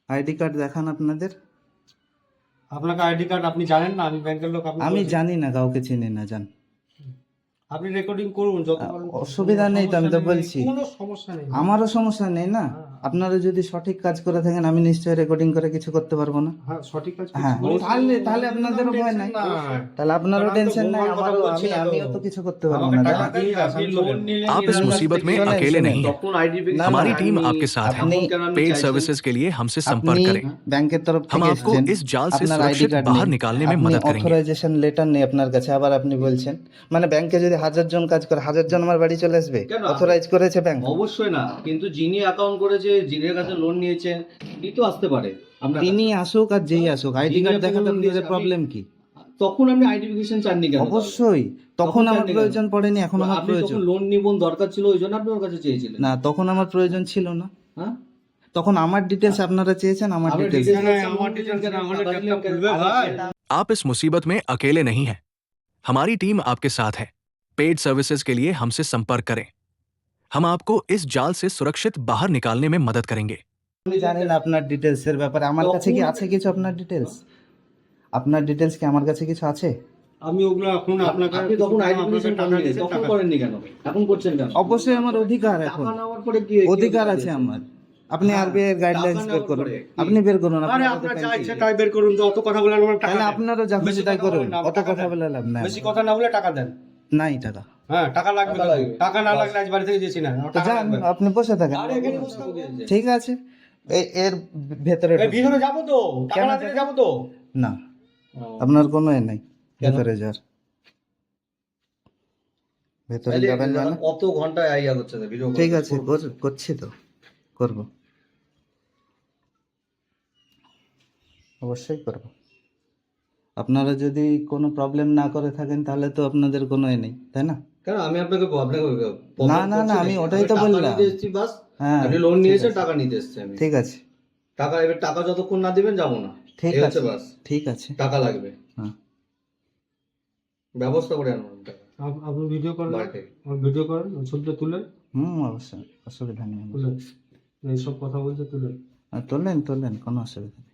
ID card দেখান আপনাদের। আপনাকে আইডি কার্ড আপনি জানেন না, আমি ব্যাংকের লোক। আমি জানি না, কাউকে চিনি না, জান। আপনি রেকর্ডিং করুন যত পারেন। অসুবিধা নেই তো, আমি তো বলছি কোনো সমস্যা নেই। আমারও সমস্যা নেই না। আপনারা যদি সঠিক কাজ করে থাকেন, আমি নিশ্চয়ই রেকর্ডিং করে কিছু করতে পারবো না। হ্যাঁ, সঠিক কাজ হ্যাঁ, তাহলে তাহলে আপনাদেরও ভয় নাই, তাহলে আপনারও টেনশন নাই, আমারও আমিও তো কিছু করতে পারবো না। आप इस मुसीबत में अकेले नहीं हैं। हमारी टीम आपके साथ है। पेड सर्विसेज के लिए हमसे संपर्क करें। ব্যাংকের তরফ हम থেকে आपको এসেছেন, इस जाल से আপনার আইডি सुरक्षित কার্ড बाहर निकालने में मदद करेंगे। অথরাইজেশন লেটার নেই আপনার কাছে, আবার আপনি বলছেন মানে ব্যাংকে যদি 1000 জন কাজ করে 1000 জন আমার বাড়ি চলে আসবে? অথরাইজ করেছে ব্যাংক? অবশ্যই না, কিন্তু যিনি অ্যাকাউন্ট করেছে, যিনি কাছে লোন নিয়েছেন, তিনি তো আসতে পারে। আমরা তিনি আসুক আর যেই আসুক, আইডি কার্ড দেখাতে আপনাদের আপনি- প্রবলেম কি? তখন আপনি আইডেন্টিফিকেশন চাননি কেন? অবশ্যই তখন আমার প্রয়োজন পড়েনি, এখন আমার আপনি প্রয়োজন যখন লোন নিবন দরকার ছিল, ওই জন্য আপনি ওর কাছে চেয়েছিলেন। না, তখন আমার প্রয়োজন ছিল না। হ্যাঁ, তখন আমার ডিটেলস আপনারা চেয়েছেন, আমার আপনি ডিটেলস details আমার details কেন? না হলে টাকা টাকা দিলেন কেন? খুলবে ভাই। आप इस मुसीबत में अकेले नहीं हैं। हमारी टीम आपके साथ है। पेड सर्विसेज के लिए हमसे संपर्क करें। हम आपको इस जाल से सुरक्षित बाहर निकालने में मदद करेंगे। আমি জানি না আপনার ডিটেলস এর ব্যাপারে। আমার কাছে কি আছে কিছু আপনার ডিটেলস? আপনার ডিটেলস কি আমার কাছে কিছু আছে? আমি ওগুলো এখন আপনাকে আপনি তখন আইডেন্টিফিকেশন টাকা করেননি, দিয়েছেন, তখন টাকা করেননি কেন? এখন করছেন কেন? অবশ্যই আমার অধিকার, এখন টাকা নেওয়ার পরে কি অধিকার আছে আমার। আপনি আরবিআই এর গাইডলাইন্স বের করুন, আপনি বের করুন। আরে আপনার আপনার তো যা fancy। ইচ্ছা তাই বের করুন, তো অত কথা বলে আমার টাকা তাহলে দেন। আপনারও যা খুশি বেশি তাই কথা করুন, বলেন না, অত টাকা কথা দেন। বলে লাভ নাই। বেশি কথা না বলে টাকা দেন। নাই টাকা। হ্যাঁ, টাকা লাগবে টাকা তো। লাগবে। টাকা না লাগলে আজ বাড়ি থেকে যেছি না, তো টাকা যান, লাগবে। আপনি বসে থাকেন। আরে এখানে বসে থাকবো। ঠিক আছে, এর ভেতরে এই ভিতরে যাবো তো, টাকা কেন না দিলে যাবো তো। না, আপনার কোনো এ নাই কেন? ভেতরে যাওয়ার। ভেতরে তাহলে যাবেন না? কত ঘন্টায় আইয়া হচ্ছে না ভিডিও? ঠিক আছে, করছি তো, করব, অবশ্যই করব। আপনারা যদি কোনো প্রবলেম না করে থাকেন, তাহলে তো আপনাদের কোনো এ নেই, তাই না? কেন আমি আপনাকে না, না, না, আমি ওটাই তো বললাম। বাস হ্যাঁ, আপনি লোন ঠিক নিয়েছেন, আছে। টাকা নিতে এসেছি আমি। ঠিক আছে, টাকা এবার টাকা যতক্ষণ না দিবেন যাবো না। ঠিক এই আছে, হচ্ছে বাস। ঠিক আছে। টাকা লাগবে, হ্যাঁ, ব্যবস্থা করে আনুন টাকা আপনি ভিডিও করেন, বাড়ি থেকে। ভিডিও করেন, ছবিটা তুলেন, অবশ্যই, অসুবিধা নেই। তুলেন, এইসব কথা বলছে তুলেন। তোলেন, কোনো অসুবিধা নেই।